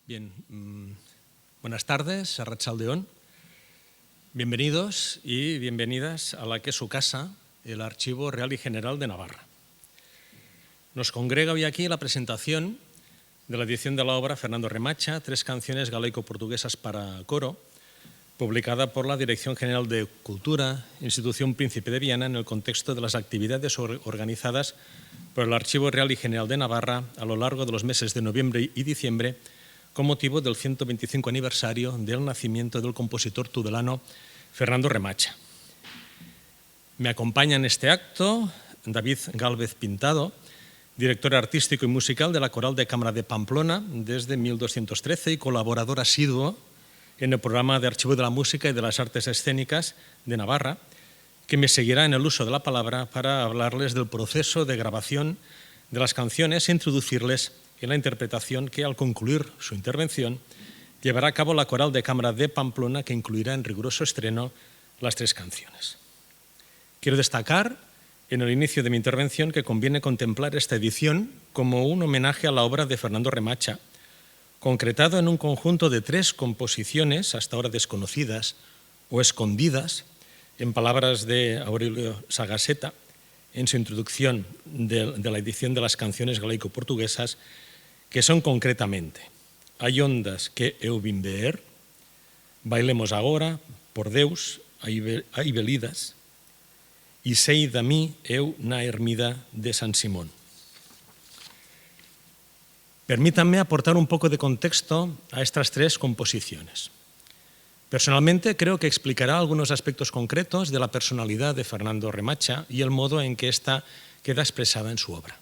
Bien, buenas tardes, Arratsaldeon. Bienvenidos y bienvenidas a la que es su casa, el Archivo Real y General de Navarra. Nos congrega hoy aquí la presentación de la edición de la obra Fernando Remacha, 3 canciones galaico-portuguesas para coro, publicada por la Dirección General de Cultura, Institución Príncipe de Viana, en el contexto de las actividades organizadas por el Archivo Real y General de Navarra a lo largo de los meses de noviembre y diciembre, con motivo del 125 aniversario del nacimiento del compositor tudelano Fernando Remacha. Me acompaña en este acto David Gálvez Pintado, director artístico y musical de la Coral de Cámara de Pamplona desde 1213 y colaborador asiduo en el programa de Archivo de la Música y de las Artes Escénicas de Navarra, que me seguirá en el uso de la palabra para hablarles del proceso de grabación de las canciones e introducirles en la interpretación que, al concluir su intervención, llevará a cabo la Coral de Cámara de Pamplona, que incluirá en riguroso estreno las 3 canciones. Quiero destacar en el inicio de mi intervención que conviene contemplar esta edición como un homenaje a la obra de Fernando Remacha, concretado en un conjunto de 3 composiciones hasta ahora desconocidas o escondidas, en palabras de Aurelio Sagaseta, en su introducción de la edición de las canciones galaico-portuguesas, que son concretamente Hai ondas que eu vin ver, Bailemos agora, Por Deus, hai velidas, e sei da mí eu na ermida de San Simón. Permítanme aportar un poco de contexto a estas 3 composiciones. Personalmente creo que explicará algunos aspectos concretos de la personalidad de Fernando Remacha y el modo en que ésta queda expresada en su obra.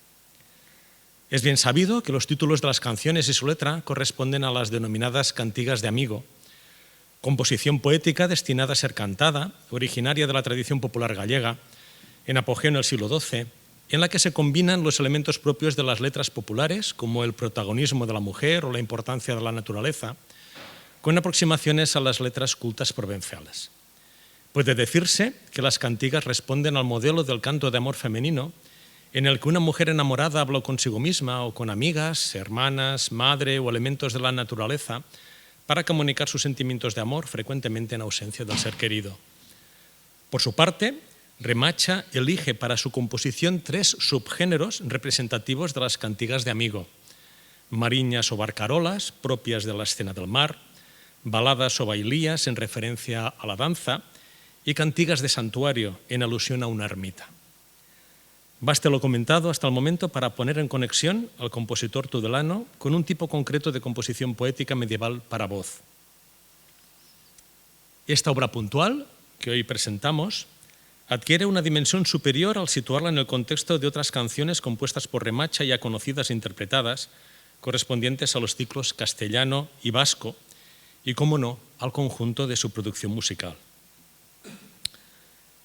Es bien sabido que los títulos de las canciones y su letra corresponden a las denominadas cantigas de amigo, composición poética destinada a ser cantada, originaria de la tradición popular gallega, en apogeo en el siglo XII, en la que se combinan los elementos propios de las letras populares, como el protagonismo de la mujer o la importancia de la naturaleza, con aproximaciones a las letras cultas provençales. Puede decirse que las cantigas responden al modelo del canto de amor femenino, en el que una mujer enamorada habla consigo misma o con amigas, hermanas, madre o elementos de la naturaleza para comunicar sus sentimientos de amor, frecuentemente en ausencia del ser querido. Por su parte, Remacha elige para su composición 3 subgéneros representativos de las cantigas de amigo: mariñas o barcarolas, propias de la escena del mar, baladas o bailías en referencia a la danza, y cantigas de santuario en alusión a una ermita. Baste lo comentado hasta el momento para poner en conexión al compositor tudelano con un tipo concreto de composición poética medieval para voz. Esta obra puntual, que hoy presentamos, adquiere una dimensión superior al situarla en el contexto de otras canciones compuestas por Remacha ya conocidas e interpretadas, correspondientes a los ciclos castellano y vasco, y, cómo no, al conjunto de su producción musical.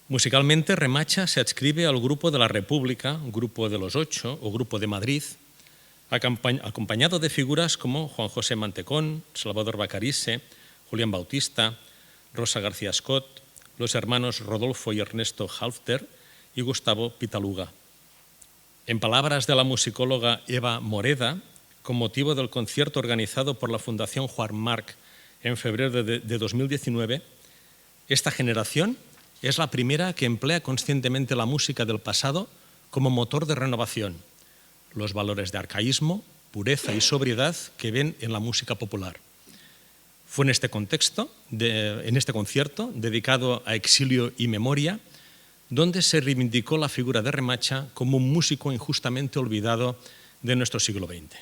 Musicalmente, Remacha se adscribe al Grupo de la República, Grupo de los 8 o Grupo de Madrid, acompañado de figuras como Juan José Mantecón, Salvador Bacarise, Julián Bautista, Rosa García Scott, los hermanos Rodolfo y Ernesto Halfter y Gustavo Pitaluga. En palabras de la musicóloga Eva Moreda, con motivo del concierto organizado por la Fundación Juan March en febrero de 2019, esta generación es la primera que emplea conscientemente la música del pasado como motor de renovación, los valores de arcaísmo, pureza y sobriedad que ven en la música popular. Fue en este contexto, en este concierto, dedicado a exilio y memoria, donde se reivindicó la figura de Remacha como un músico injustamente olvidado de nuestro siglo XX.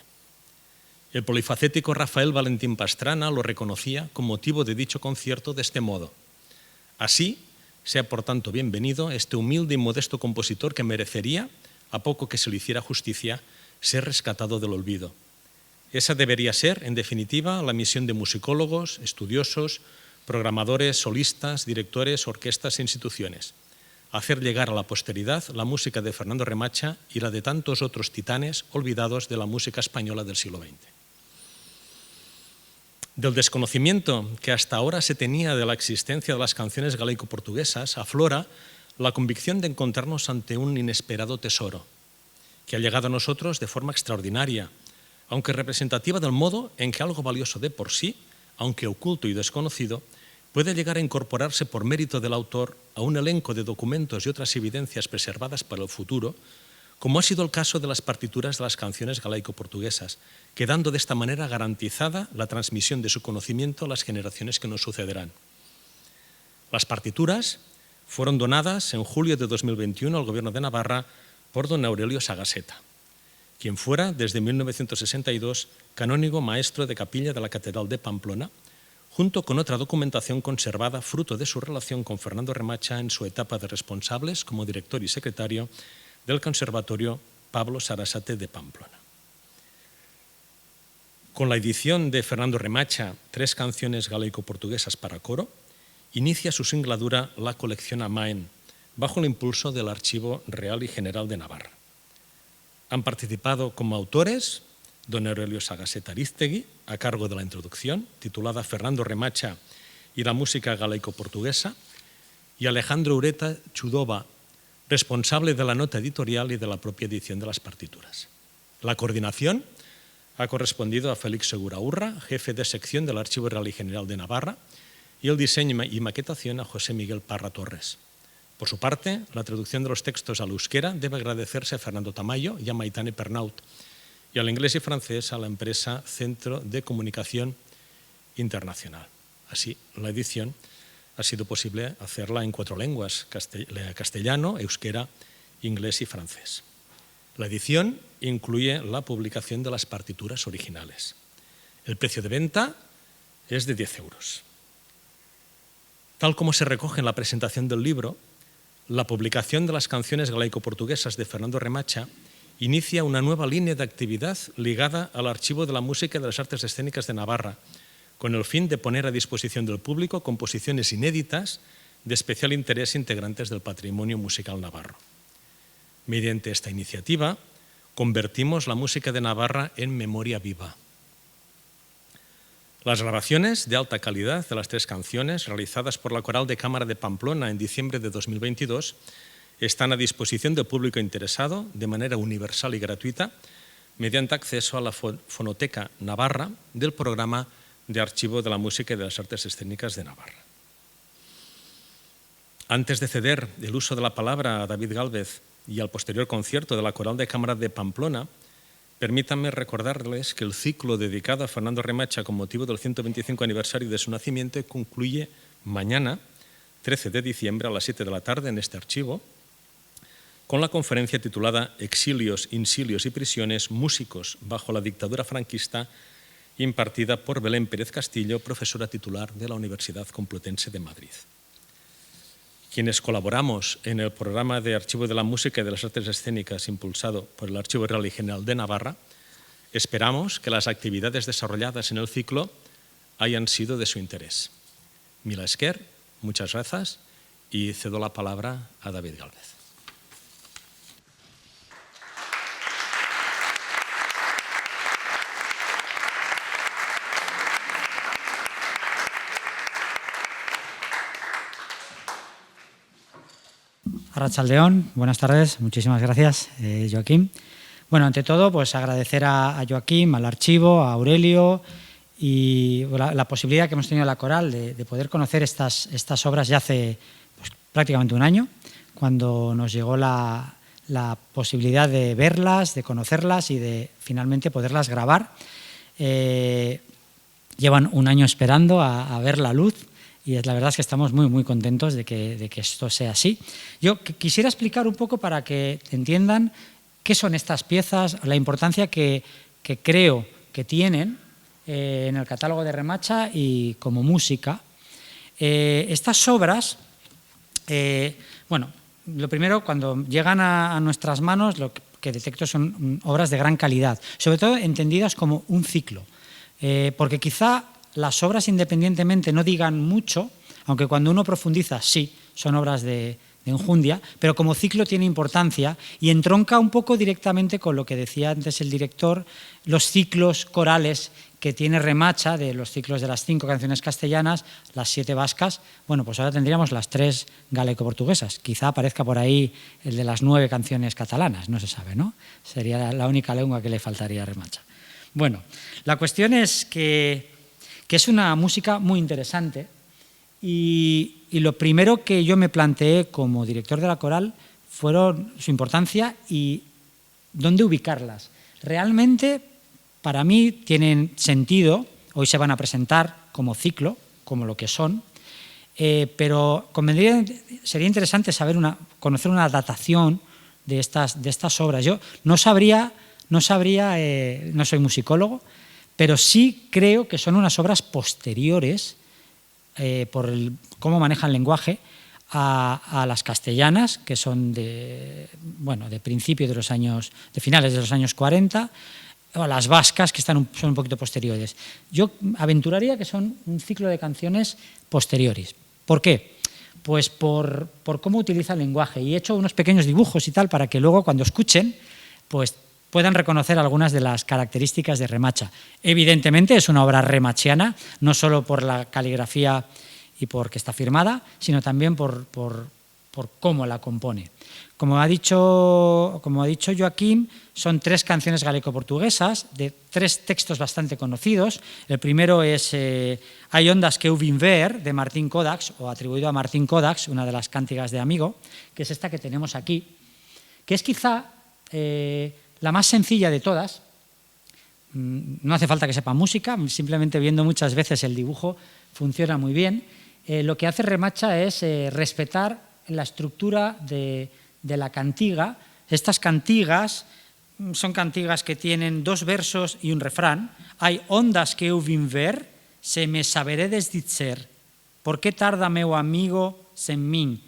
El polifacético Rafael Valentín Pastrana lo reconocía con motivo de dicho concierto de este modo: así, sea por tanto bienvenido este humilde y modesto compositor que merecería, a poco que se le hiciera justicia, ser rescatado del olvido. Esa debería ser, en definitiva, la misión de musicólogos, estudiosos, programadores, solistas, directores, orquestas e instituciones: hacer llegar a la posteridad la música de Fernando Remacha y la de tantos otros titanes olvidados de la música española del siglo XX. Del desconocimiento que hasta ahora se tenía de la existencia de las canciones galaico-portuguesas aflora la convicción de encontrarnos ante un inesperado tesoro, que ha llegado a nosotros de forma extraordinaria, aunque representativa del modo en que algo valioso de por sí, aunque oculto y desconocido, puede llegar a incorporarse por mérito del autor a un elenco de documentos y otras evidencias preservadas para el futuro, como ha sido el caso de las partituras de las canciones galaico-portuguesas, quedando de esta manera garantizada la transmisión de su conocimiento a las generaciones que nos sucederán. Las partituras fueron donadas en julio de 2021 al Gobierno de Navarra por don Aurelio Sagaseta, quien fuera desde 1962 canónigo maestro de capilla de la Catedral de Pamplona, junto con otra documentación conservada fruto de su relación con Fernando Remacha en su etapa de responsables como director y secretario del Conservatorio Pablo Sarasate de Pamplona. Con la edición de Fernando Remacha, 3 canciones galaico-portuguesas para coro, inicia su singladura la colección Amaen, bajo el impulso del Archivo Real y General de Navarra. Han participado como autores don Aurelio Sagaseta Ariztegui, a cargo de la introducción, titulada Fernando Remacha y la música galaico-portuguesa, y Alejandro Ureta Chudova, responsable de la nota editorial y de la propia edición de las partituras. La coordinación ha correspondido a Félix Segura Urra, jefe de sección del Archivo Real y General de Navarra, y el diseño y maquetación a José Miguel Parra Torres. Por su parte, la traducción de los textos al euskera debe agradecerse a Fernando Tamayo y a Maitane Pernaut, y al inglés y francés a la empresa Centro de Comunicación Internacional. Así, la edición ha sido posible hacerla en 4 lenguas, castellano, euskera, inglés y francés. La edición incluye la publicación de las partituras originales. El precio de venta es de 10 euros. Tal como se recoge en la presentación del libro, la publicación de las canciones galaico-portuguesas de Fernando Remacha inicia una nueva línea de actividad ligada al Archivo de la Música y de las Artes Escénicas de Navarra, con el fin de poner a disposición del público composiciones inéditas de especial interés integrantes del patrimonio musical navarro. Mediante esta iniciativa, convertimos la música de Navarra en memoria viva. Las grabaciones de alta calidad de las 3 canciones, realizadas por la Coral de Cámara de Pamplona en diciembre de 2022, están a disposición del público interesado de manera universal y gratuita mediante acceso a la Fonoteca Navarra del Programa de Archivo de la Música y de las Artes Escénicas de Navarra. Antes de ceder el uso de la palabra a David Gálvez y al posterior concierto de la Coral de Cámara de Pamplona, permítanme recordarles que el ciclo dedicado a Fernando Remacha con motivo del 125 aniversario de su nacimiento concluye mañana, 13 de diciembre a las 7 de la tarde en este archivo, con la conferencia titulada Exilios, Insilios y Prisiones, músicos bajo la dictadura franquista, impartida por Belén Pérez Castillo, profesora titular de la Universidad Complutense de Madrid. Quienes colaboramos en el programa de Archivo de la Música y de las Artes Escénicas impulsado por el Archivo Real y General de Navarra, esperamos que las actividades desarrolladas en el ciclo hayan sido de su interés. Mila esker, muchas gracias y cedo la palabra a David Gálvez. Arratsaldeon, buenas tardes, muchísimas gracias, Joaquín. Bueno, ante todo, pues agradecer a Joaquín, al archivo, a Aurelio y la posibilidad que hemos tenido en la Coral de poder conocer estas obras ya hace pues, prácticamente un año, cuando nos llegó la posibilidad de verlas, de conocerlas y de finalmente poderlas grabar. Llevan un año esperando a ver la luz. Y la verdad es que estamos muy contentos de que esto sea así. Yo quisiera explicar un poco para que entiendan qué son estas piezas, la importancia que creo que tienen en el catálogo de Remacha y como música. Estas obras, bueno, lo primero, cuando llegan a nuestras manos, lo que detecto son obras de gran calidad, sobre todo entendidas como un ciclo, porque quizá las obras independientemente no digan mucho, aunque cuando uno profundiza sí, son obras de enjundia, pero como ciclo tiene importancia y entronca un poco directamente con lo que decía antes el director, los ciclos corales que tiene Remacha, de los ciclos de las 5 canciones castellanas, las 7 vascas. Bueno, pues ahora tendríamos las 3 galaico-portuguesas. Quizá aparezca por ahí el de las 9 canciones catalanas, no se sabe, ¿no? Sería la única lengua que le faltaría a Remacha. Bueno, la cuestión es que es una música muy interesante y lo primero que yo me planteé como director de la coral fueron su importancia y dónde ubicarlas. Realmente, para mí, tienen sentido, hoy se van a presentar como ciclo, como lo que son, pero sería interesante conocer una datación de estas obras. Yo no sabría, no soy musicólogo, pero sí creo que son unas obras posteriores, por cómo manejan el lenguaje, a las castellanas, que son de principio de finales de los años 40, o a las vascas, que son un poquito posteriores. Yo aventuraría que son un ciclo de canciones posteriores. ¿Por qué? Pues por cómo utiliza el lenguaje. Y he hecho unos pequeños dibujos y tal para que luego, cuando escuchen, pues puedan reconocer algunas de las características de Remacha. Evidentemente es una obra remachiana, no solo por la caligrafía y porque está firmada, sino también por cómo la compone. Como ha dicho Joaquín, son 3 canciones galego-portuguesas de 3 textos bastante conocidos. El primero es Hay ondas que hubin ver, de Martín Codax, o atribuido a Martín Codax, una de las cántigas de Amigo, que es esta que tenemos aquí, que es quizá la más sencilla de todas. No hace falta que sepa música, simplemente viendo muchas veces el dibujo funciona muy bien. Lo que hace Remacha es respetar la estructura de la cantiga. Estas cantigas son cantigas que tienen 2 versos y un refrán. Hay ondas que eu vin ver, se me saberedes dizer, por qué tarda meu amigo sen min.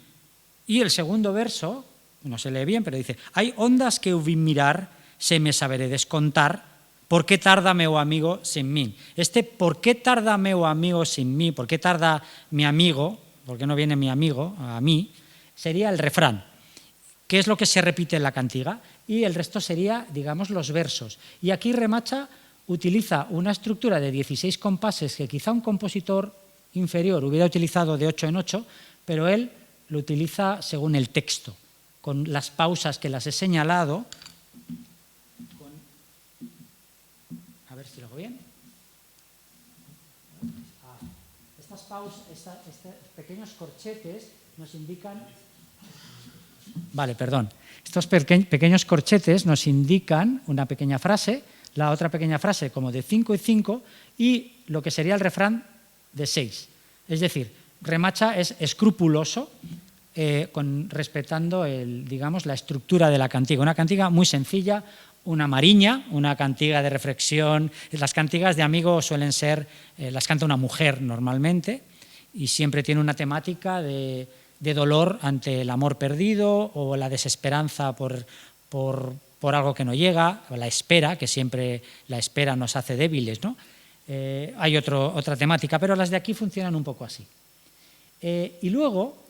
Y el segundo verso, no se lee bien, pero dice, hay ondas que eu vin mirar, se me saberedes contar, por qué tarda meu amigo sen min. Por qué tarda meu amigo sin mí, por qué tarda mi amigo, por qué no viene mi amigo a mí, sería el refrán, que es lo que se repite en la cantiga, y el resto sería, digamos, los versos. Y aquí Remacha utiliza una estructura de 16 compases que quizá un compositor inferior hubiera utilizado de 8 en 8, pero él lo utiliza según el texto, con las pausas que las he señalado. A ver si lo hago bien. Estas pausas, estos pequeños corchetes nos indican... Vale, perdón. Estos pequeños corchetes nos indican una pequeña frase, la otra pequeña frase como de 5 y 5 y lo que sería el refrán de 6. Es decir, Remacha es escrupuloso respetando la estructura de la cantiga. Una cantiga muy sencilla, una mariña, una cantiga de reflexión. Las cantigas de Amigo suelen ser, las canta una mujer normalmente y siempre tiene una temática de dolor ante el amor perdido o la desesperanza por algo que no llega, o la espera, que siempre la espera nos hace débiles, ¿no? Hay otra temática, pero las de aquí funcionan un poco así. Y luego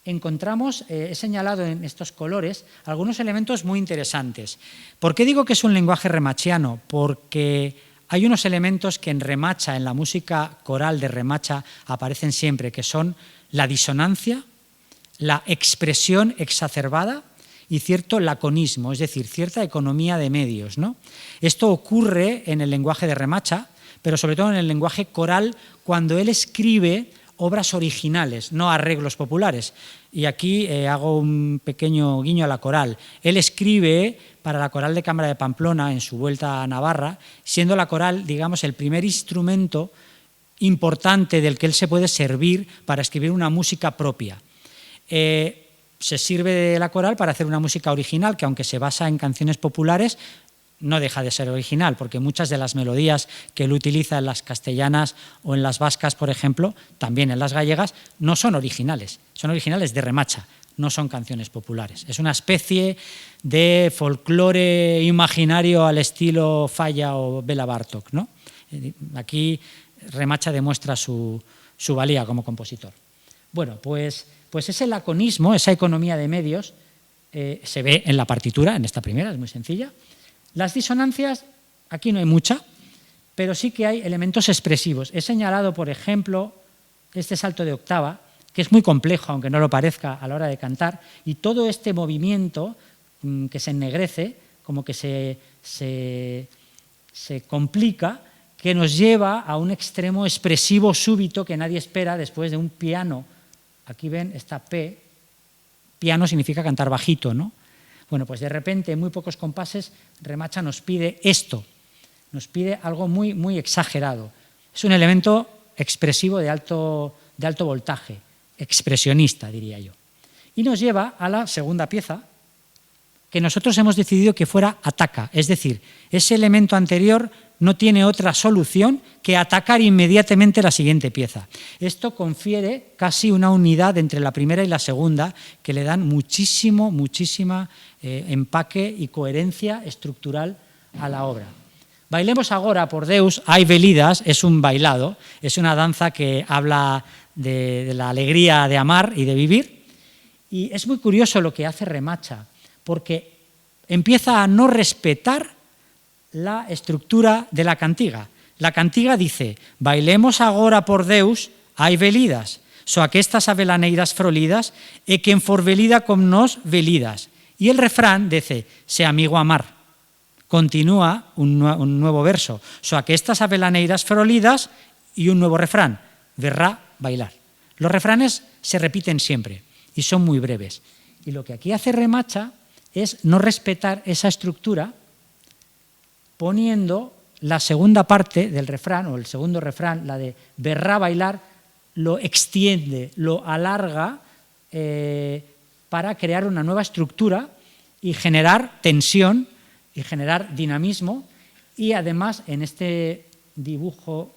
encontramos, he señalado en estos colores, algunos elementos muy interesantes. ¿Por qué digo que es un lenguaje remachiano? Porque hay unos elementos que en Remacha, en la música coral de Remacha, aparecen siempre, que son la disonancia, la expresión exacerbada y cierto laconismo, es decir, cierta economía de medios, ¿no? Esto ocurre en el lenguaje de Remacha, pero sobre todo en el lenguaje coral, cuando él escribe obras originales, no arreglos populares. Y aquí hago un pequeño guiño a la coral. Él escribe para la Coral de Cámara de Pamplona en su vuelta a Navarra, siendo la coral, digamos, el primer instrumento importante del que él se puede servir para escribir una música propia. Se sirve de la coral para hacer una música original que, aunque se basa en canciones populares, no deja de ser original, porque muchas de las melodías que él utiliza en las castellanas o en las vascas, por ejemplo, también en las gallegas, no son originales de Remacha, no son canciones populares. Es una especie de folclore imaginario al estilo Falla o Bela Bartók, ¿no? Aquí Remacha demuestra su valía como compositor. Bueno, pues ese laconismo, esa economía de medios, se ve en la partitura, en esta primera, es muy sencilla. Las disonancias, aquí no hay mucha, pero sí que hay elementos expresivos. He señalado, por ejemplo, este salto de octava, que es muy complejo, aunque no lo parezca a la hora de cantar, y todo este movimiento que se ennegrece, como que se se complica, que nos lleva a un extremo expresivo súbito que nadie espera después de un piano. Aquí ven esta P, piano significa cantar bajito, ¿no? Bueno, pues de repente, en muy pocos compases, Remacha nos pide esto, nos pide algo muy, muy exagerado. Es un elemento expresivo de alto voltaje, expresionista, diría yo. Y nos lleva a la segunda pieza, que nosotros hemos decidido que fuera ataca, es decir, ese elemento anterior no tiene otra solución que atacar inmediatamente la siguiente pieza. Esto confiere casi una unidad entre la primera y la segunda que le dan muchísima empaque y coherencia estructural a la obra. Bailemos agora, por Deus, ai velidas, es un bailado, es una danza que habla de la alegría de amar y de vivir, y es muy curioso lo que hace Remacha, porque empieza a no respetar la estructura de la cantiga. La cantiga dice, bailemos agora por Deus, ai velidas, so aquestas avelaneiras frolidas, e quen for velida com nos velidas. Y el refrán dice, se amigo amar. Continúa un nuevo verso, so aquestas avelaneiras frolidas, y un nuevo refrán, verrá bailar. Los refranes se repiten siempre y son muy breves. Y lo que aquí hace Remacha es no respetar esa estructura, poniendo la segunda parte del refrán, o el segundo refrán, la de verrá bailar, lo extiende, lo alarga para crear una nueva estructura y generar tensión y generar dinamismo. Y además, en este dibujo,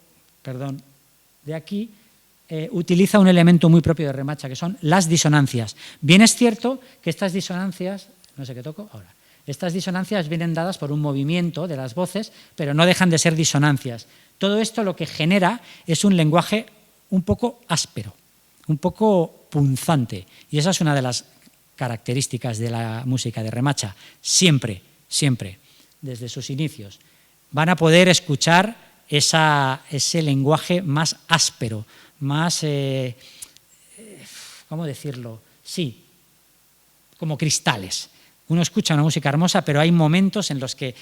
de aquí, utiliza un elemento muy propio de Remacha, que son las disonancias. Bien es cierto que estas disonancias, no sé qué toco ahora, estas disonancias vienen dadas por un movimiento de las voces, pero no dejan de ser disonancias. Todo esto lo que genera es un lenguaje un poco áspero, un poco punzante, y esa es una de las características de la música de Remacha. Siempre, desde sus inicios, van a poder escuchar ese lenguaje más áspero, más, ¿cómo decirlo? Sí, como cristales. Uno escucha una música hermosa, pero hay momentos en los que,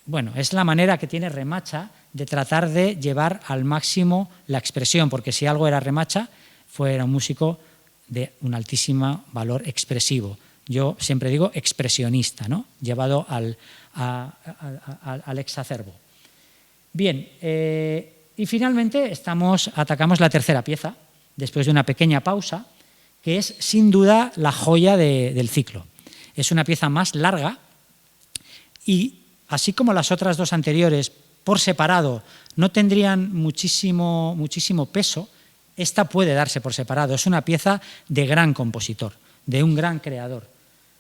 bueno, es la manera que tiene Remacha de tratar de llevar al máximo la expresión, porque si algo era Remacha, era un músico de un altísimo valor expresivo. Yo siempre digo expresionista, ¿no? Llevado al exacerbo. Bien, y finalmente atacamos la tercera pieza, después de una pequeña pausa, que es sin duda la joya del ciclo. Es una pieza más larga y, así como las otras dos anteriores, por separado, no tendrían muchísimo peso, esta puede darse por separado. Es una pieza de gran compositor, de un gran creador.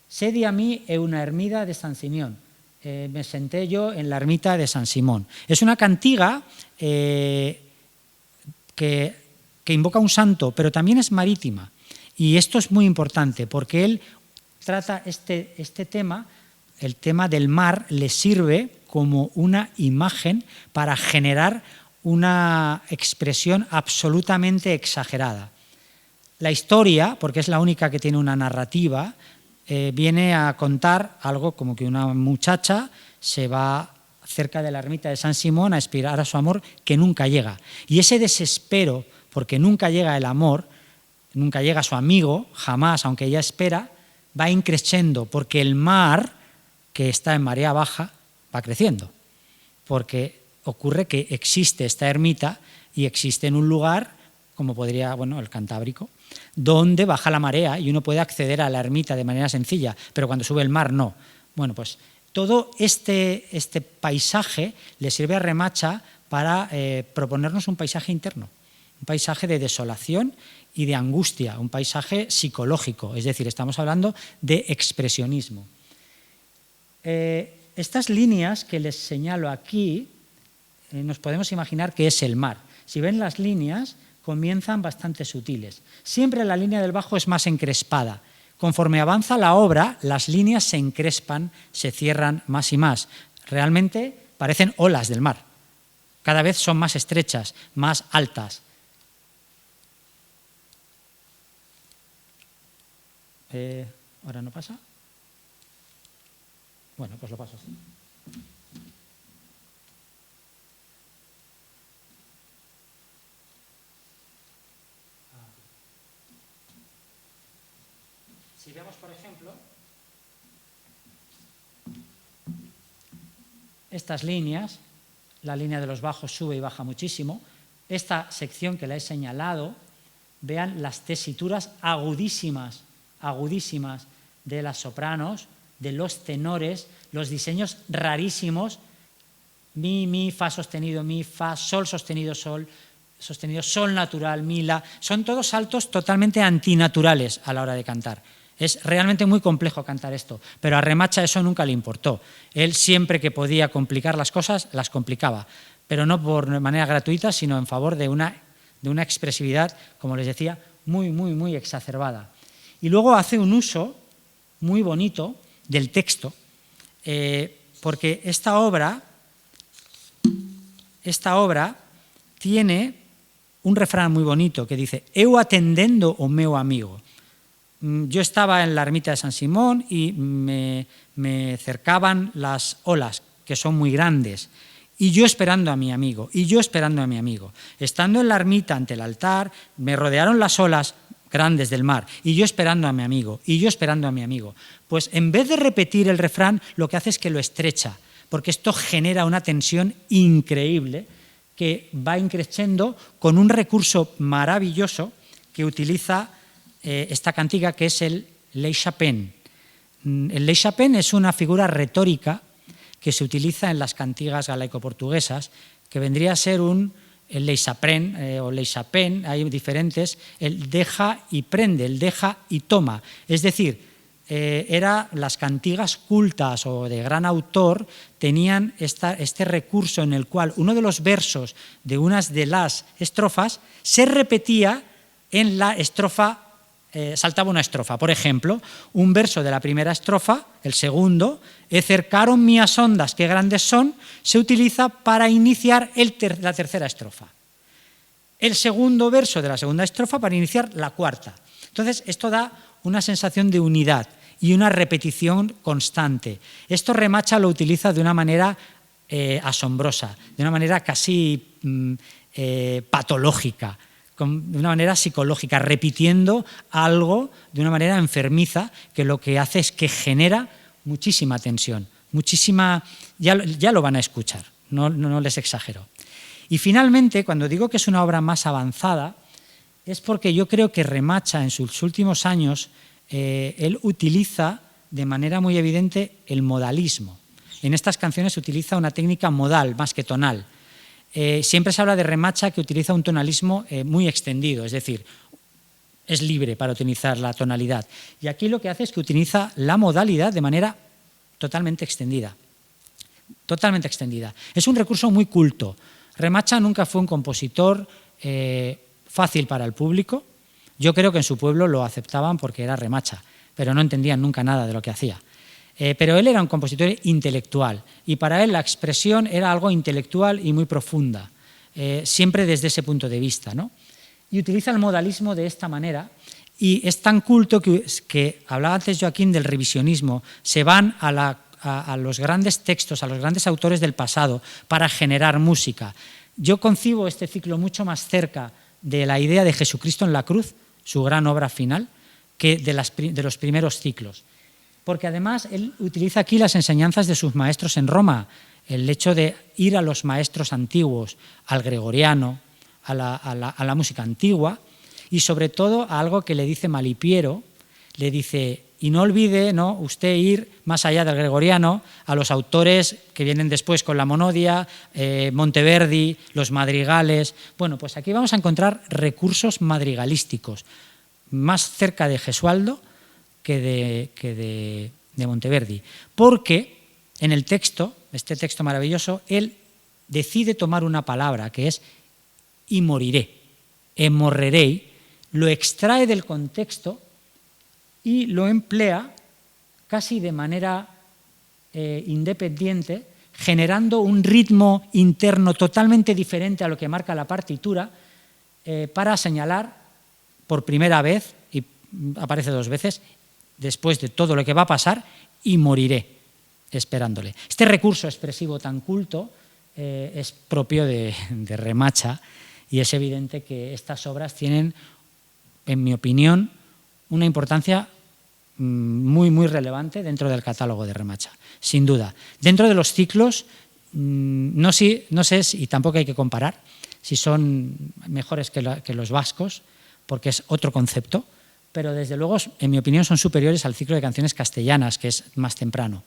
Sedi a mí e una ermida de San Simeón. Me senté yo en la ermita de San Simón. Es una cantiga que invoca un santo, pero también es marítima. Y esto es muy importante porque él trata este tema, el tema del mar, le sirve como una imagen para generar una expresión absolutamente exagerada. La historia, porque es la única que tiene una narrativa, viene a contar algo como que una muchacha se va cerca de la ermita de San Simón a aspirar a su amor que nunca llega. Y ese desespero, porque nunca llega el amor, nunca llega su amigo, jamás, aunque ella espera, va increciendo, porque el mar, que está en marea baja, va creciendo. Porque ocurre que existe esta ermita y existe en un lugar, como podría, el Cantábrico, donde baja la marea y uno puede acceder a la ermita de manera sencilla, pero cuando sube el mar no. Bueno, pues todo este paisaje le sirve a Remacha para proponernos un paisaje interno, un paisaje de desolación y de angustia, un paisaje psicológico, es decir, estamos hablando de expresionismo. Estas líneas que les señalo aquí, nos podemos imaginar que es el mar. Si ven las líneas, comienzan bastante sutiles. Siempre la línea del bajo es más encrespada. Conforme avanza la obra, las líneas se encrespan, se cierran más y más. Realmente parecen olas del mar. Cada vez son más estrechas, más altas. ¿Ahora no pasa? Bueno, pues lo paso así. veamos, por ejemplo, estas líneas, la línea de los bajos sube y baja muchísimo. Esta sección que la he señalado, vean las tesituras agudísimas, agudísimas de las sopranos, de los tenores, los diseños rarísimos, mi, fa sostenido, mi, fa, sol sostenido, sol natural, mi, la. Son todos saltos totalmente antinaturales a la hora de cantar. Es realmente muy complejo cantar esto, pero a Remacha eso nunca le importó. Él siempre que podía complicar las cosas, las complicaba, pero no por manera gratuita, sino en favor de una expresividad, como les decía, muy exacerbada. Y luego hace un uso muy bonito del texto, porque esta obra tiene un refrán muy bonito que dice «Eu atendendo o meu amigo». Yo estaba en la ermita de San Simón y me cercaban las olas, que son muy grandes, y yo esperando a mi amigo, Estando en la ermita ante el altar, me rodearon las olas grandes del mar, y yo esperando a mi amigo, Pues en vez de repetir el refrán, lo que hace es que lo estrecha, porque esto genera una tensión increíble que va increciendo con un recurso maravilloso que utiliza esta cantiga, que es el lei chapén. El lei chapén es una figura retórica que se utiliza en las cantigas galaico-portuguesas, que vendría a ser el lei chaprén o lei chapén, hay diferentes, el deja y prende, el deja y toma. Es decir, las cantigas cultas o de gran autor tenían este recurso en el cual uno de los versos de unas de las estrofas se repetía en la estrofa, saltaba una estrofa. Por ejemplo, un verso de la primera estrofa, el segundo, «E cercaron mías ondas, qué grandes son», se utiliza para iniciar la tercera estrofa. El segundo verso de la segunda estrofa para iniciar la cuarta. Entonces, esto da una sensación de unidad y una repetición constante. Esto Remacha lo utiliza de una manera asombrosa, de una manera casi patológica, de una manera psicológica, repitiendo algo de una manera enfermiza, que lo que hace es que genera muchísima tensión, ya lo van a escuchar, no les exagero. Y finalmente, cuando digo que es una obra más avanzada, es porque yo creo que Remacha en sus últimos años, él utiliza de manera muy evidente el modalismo. En estas canciones utiliza una técnica modal más que tonal. Siempre se habla de Remacha que utiliza un tonalismo muy extendido, es decir, es libre para utilizar la tonalidad. Y aquí lo que hace es que utiliza la modalidad de manera totalmente extendida. Totalmente extendida. Es un recurso muy culto. Remacha nunca fue un compositor fácil para el público. Yo creo que en su pueblo lo aceptaban porque era Remacha, pero no entendían nunca nada de lo que hacía. Pero él era un compositor intelectual y para él la expresión era algo intelectual y muy profunda, siempre desde ese punto de vista, ¿no? Y utiliza el modalismo de esta manera y es tan culto que hablaba antes Joaquín del revisionismo, se van a los grandes textos, a los grandes autores del pasado para generar música. Yo concibo este ciclo mucho más cerca de la idea de Jesucristo en la cruz, su gran obra final, que de los primeros ciclos. Porque además él utiliza aquí las enseñanzas de sus maestros en Roma, el hecho de ir a los maestros antiguos, al gregoriano, a la música antigua, y sobre todo a algo que le dice Malipiero, le dice, y no olvide usted ir más allá del gregoriano, a los autores que vienen después con la monodia, Monteverdi, los madrigales. Bueno, pues aquí vamos a encontrar recursos madrigalísticos, más cerca de Gesualdo que de Monteverdi, porque en el texto, este texto maravilloso, él decide tomar una palabra que es y moriré, emorrerei, lo extrae del contexto y lo emplea casi de manera independiente, generando un ritmo interno totalmente diferente a lo que marca la partitura, para señalar por primera vez, y aparece dos veces, después de todo lo que va a pasar, y moriré esperándole. Este recurso expresivo tan culto es propio de Remacha y es evidente que estas obras tienen, en mi opinión, una importancia muy, muy relevante dentro del catálogo de Remacha, sin duda. Dentro de los ciclos, no sé, y tampoco hay que comparar, si son mejores que los vascos, porque es otro concepto, pero desde luego, en mi opinión, son superiores al ciclo de canciones castellanas, que es más temprano.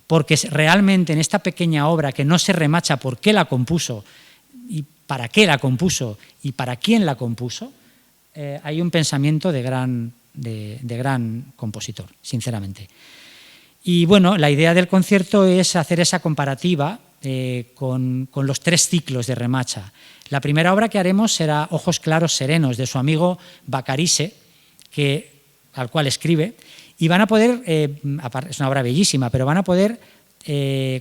Porque realmente en esta pequeña obra que no se remacha por qué la compuso y para qué la compuso y para quién la compuso, hay un pensamiento de gran compositor, sinceramente. Y bueno, la idea del concierto es hacer esa comparativa con los 3 ciclos de Remacha. La primera obra que haremos será Ojos claros serenos, de su amigo Bacarice, al cual escribe, y van a poder, es una obra bellísima, pero van a poder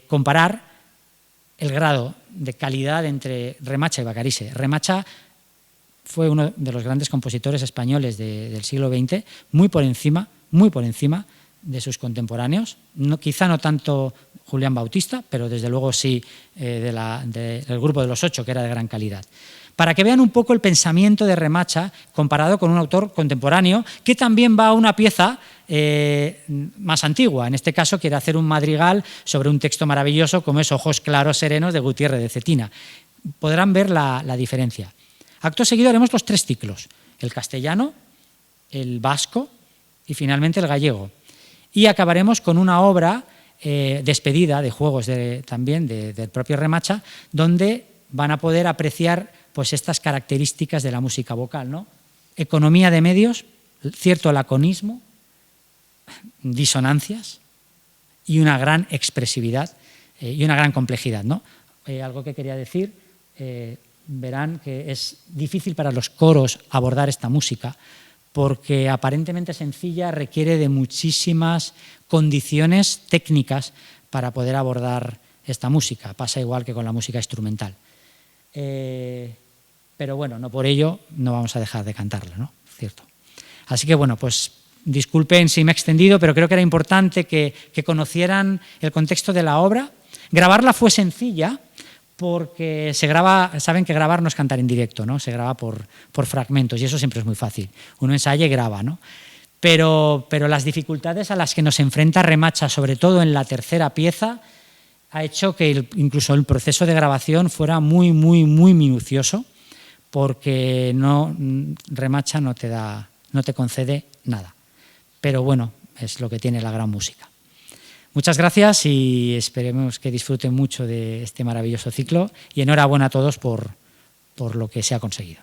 comparar el grado de calidad entre Remacha y Bacarice. Remacha fue uno de los grandes compositores españoles del siglo XX, muy por encima de sus contemporáneos, quizá no tanto Julián Bautista, pero desde luego sí del grupo de los 8, que era de gran calidad. Para que vean un poco el pensamiento de Remacha comparado con un autor contemporáneo que también va a una pieza más antigua. En este caso quiere hacer un madrigal sobre un texto maravilloso como es Ojos claros serenos de Gutiérrez de Cetina. Podrán ver la diferencia. Acto seguido haremos los 3 ciclos, el castellano, el vasco y finalmente el gallego. Y acabaremos con una obra despedida de juegos también del propio Remacha, donde van a poder apreciar pues estas características de la música vocal, ¿no? Economía de medios, cierto laconismo, disonancias y una gran expresividad y una gran complejidad, ¿no? Algo que quería decir, verán que es difícil para los coros abordar esta música porque aparentemente sencilla requiere de muchísimas condiciones técnicas para poder abordar esta música. Pasa igual que con la música instrumental. Pero bueno, no por ello no vamos a dejar de cantarla, ¿no? ¿Cierto? Así que bueno, pues disculpen si me he extendido, pero creo que era importante que conocieran el contexto de la obra. Grabarla fue sencilla porque se graba, saben que grabar no es cantar en directo, ¿no? Se graba por fragmentos y eso siempre es muy fácil. Uno ensaya y graba, ¿no? Pero las dificultades a las que nos enfrenta Remacha, sobre todo en la tercera pieza, ha hecho que incluso el proceso de grabación fuera muy, muy, muy minucioso, porque Remacha no te concede nada. Pero bueno, es lo que tiene la gran música. Muchas gracias y esperemos que disfruten mucho de este maravilloso ciclo y enhorabuena a todos por lo que se ha conseguido.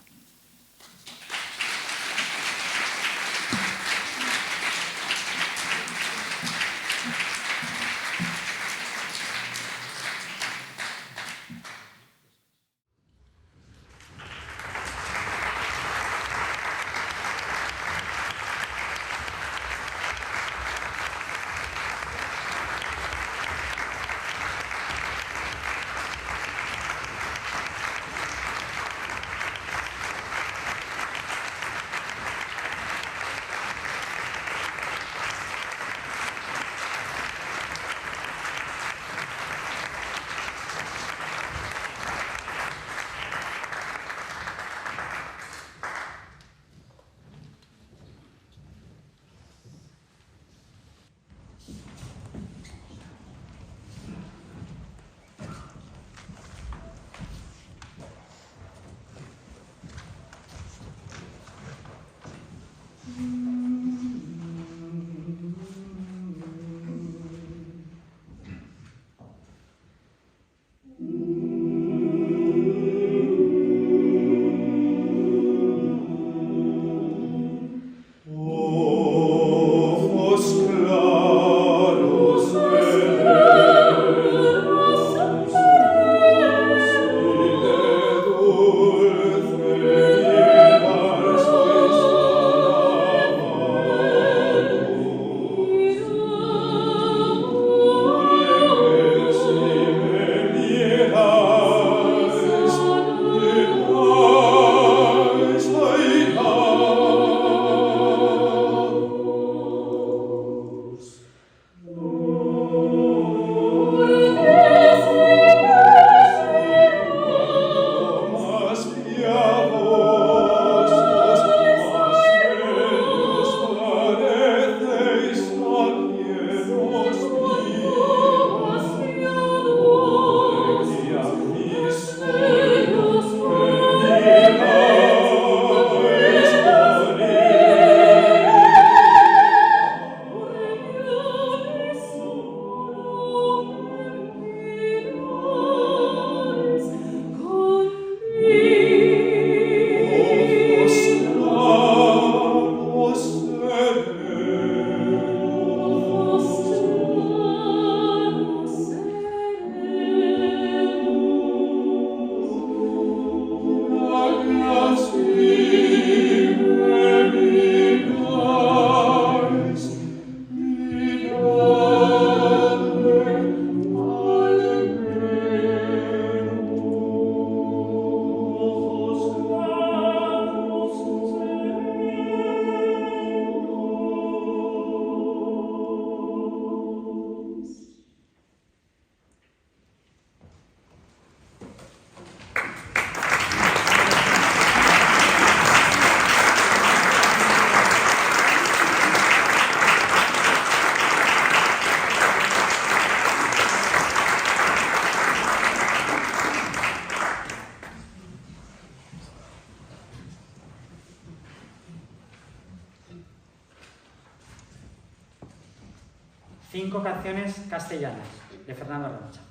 5 canciones castellanas de Fernando Remacha.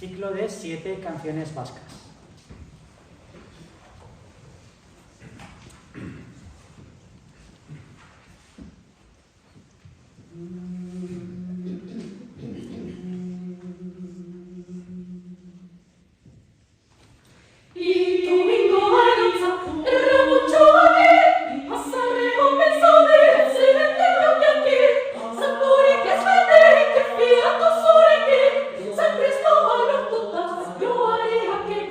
Ciclo de 7 canciones vascas. San Cristóbal, yo haría que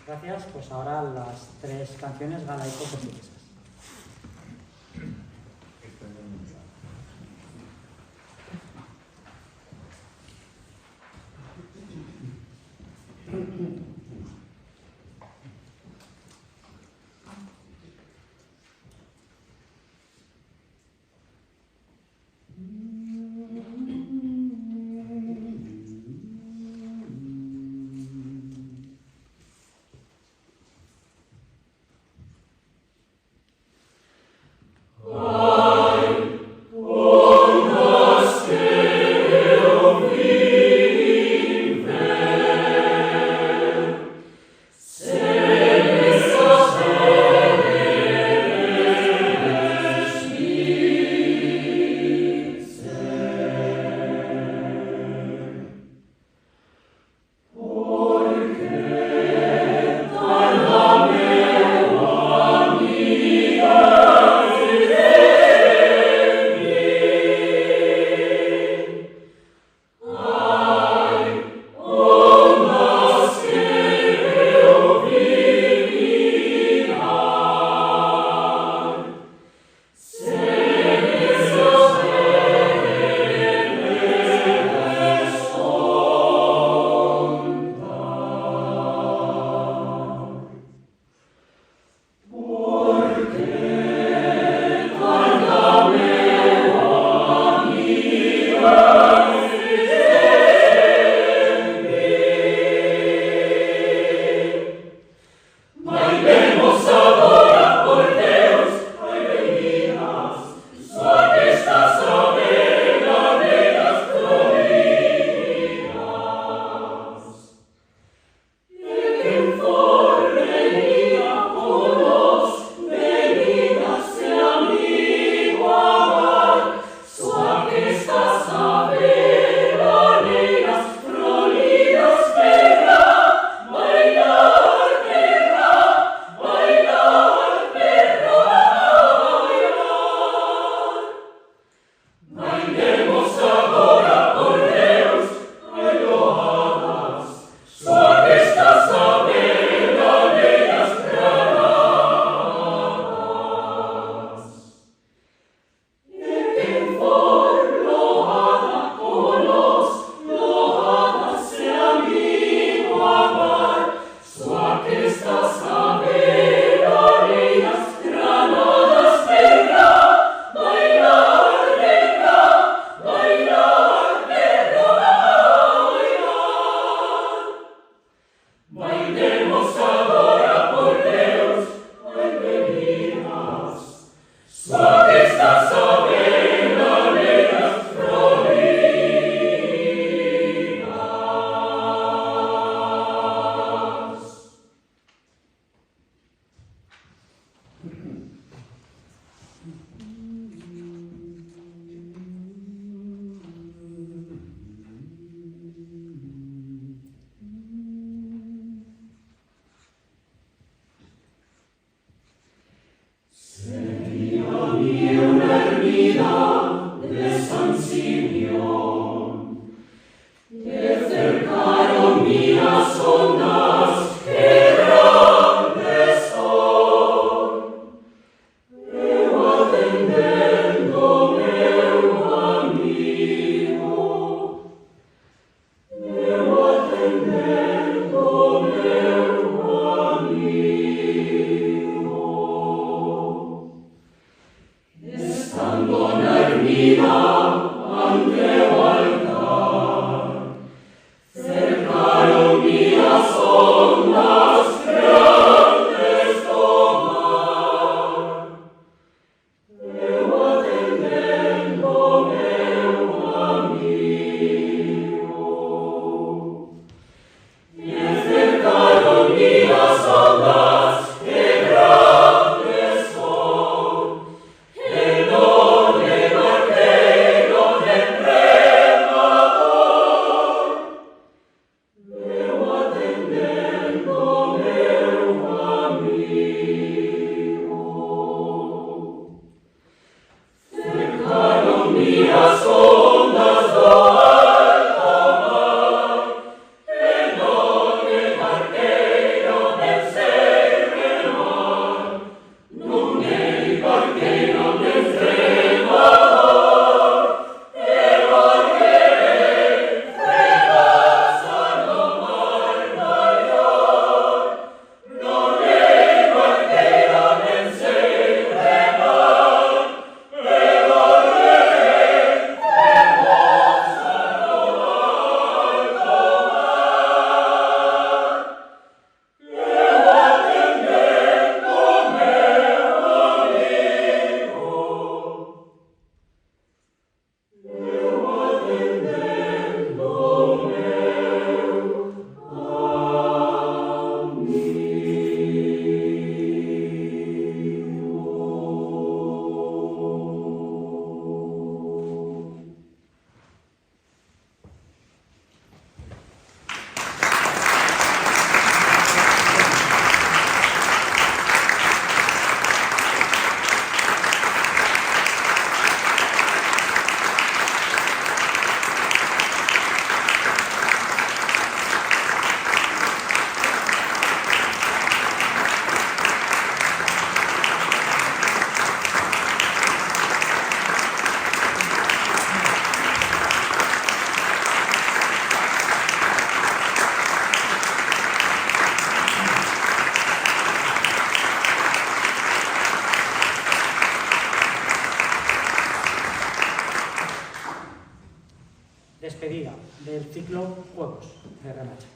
Gracias, pues ahora las 3 canciones galaico-portuguesas. ciclo Juegos de Remacha.